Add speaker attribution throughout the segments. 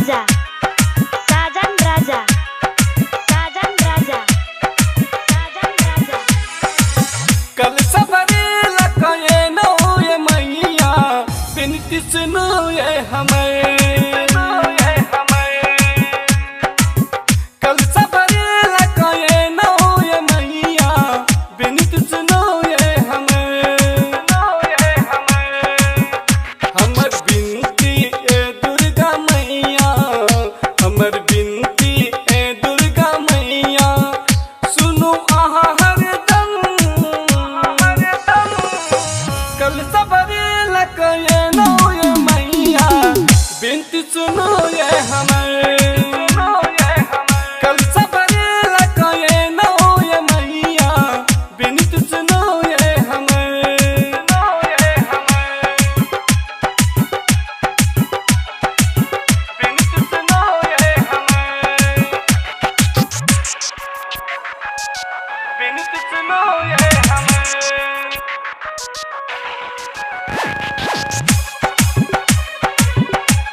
Speaker 1: राजा साजन राजा साजन राजा साजन राजा।
Speaker 2: कल सफरे लकाये नो ये मैया बिनती सुनो ये हमें। कल सफरे लकाये नो ये मैया बिनती सुनो ये हमें। हमर बिनती ए दुर्गा मैया, हमर बिनती ए दुर्गा मैया सुनो आहा हरदम। कल सफरे लकाये नो ये मैया बिनती सुनो ये हमें। कल सफरे लकाये नो ये मैया बिनती सुनो ये हमें। बिनती सुनो ये हमें। बिनती सुनो ये हमें।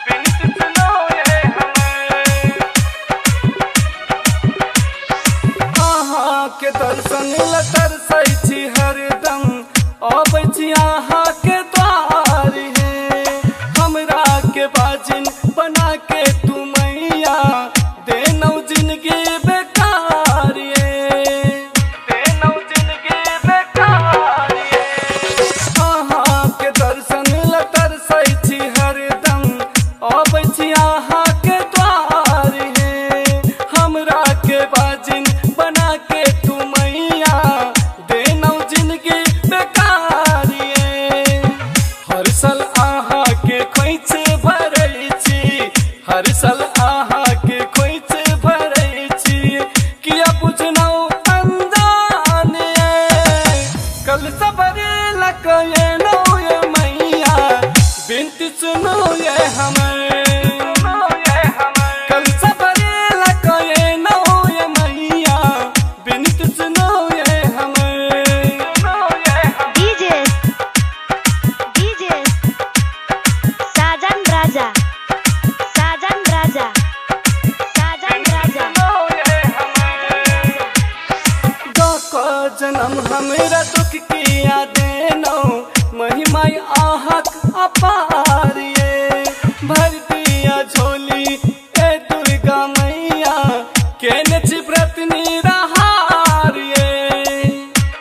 Speaker 2: बिनती सुनो ये हमें। अहाँ के दर्शन ल तरसै छी हरदम, अबै छी अहाँ के द्वार हे। हमरा के बाजिन बना के तू मैया देनौ जिंदगी बेकार ये, देनौ जिंदगी बेकार ये। अहाँ के दर्शन ल तरसै छी हरदम, अबै छी अहाँ के द्वार हे। हमरा के बाजिन बना के तू मैया देनौ जिंदगी बेकार ये। हर साल अहाँ के खोइछ भरै छी, हर साल अहाँ के खोइछ भरै छी, किया बुझनौ अनजान ये। कल सफरे लकाये नो ये मैया बिनती सुनो ये हमें। कल सफरे लकाये नो ये मैया बिनती सुनो ये हमें।
Speaker 1: डीजे डीजे साजन राजा साजन राजा साजन राजा।
Speaker 2: को जन्म हमरा दुख किया देनौ, महिमाई आहक अपार ये। भर दिया झोली ए दुर्गा मैया केने छी व्रत निराहार ये,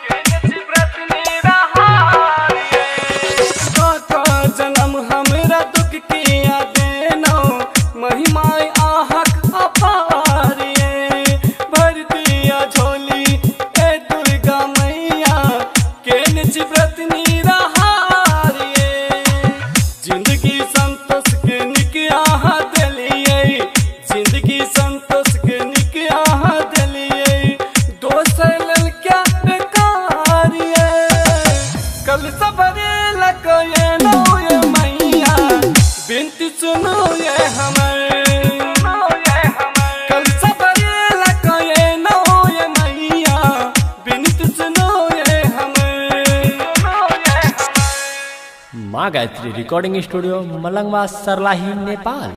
Speaker 2: केने छी व्रत निराहार ये। को जन्म हमरा दुख किया देनौ, महिमाई आहक अपार ये। भर दिया झोली ए दुर्गा मैया केने छी व्रत निराहार ये। जिंदगी संतोष के निक अहाँ देलियै, जिंदगी संतोष के निक अहाँ देलियै, दोसर लेल क्या बेकार ये। कल सफरे लकाये नो ये मैया बिनती सुनो ये हमें। कल सफरे लकाये नो ये मैया बिनती सुनो ये हमें।
Speaker 3: माँ गायत्री रिकॉर्डिंग स्टूडियो मलंगवा, सरलाही, नेपाल।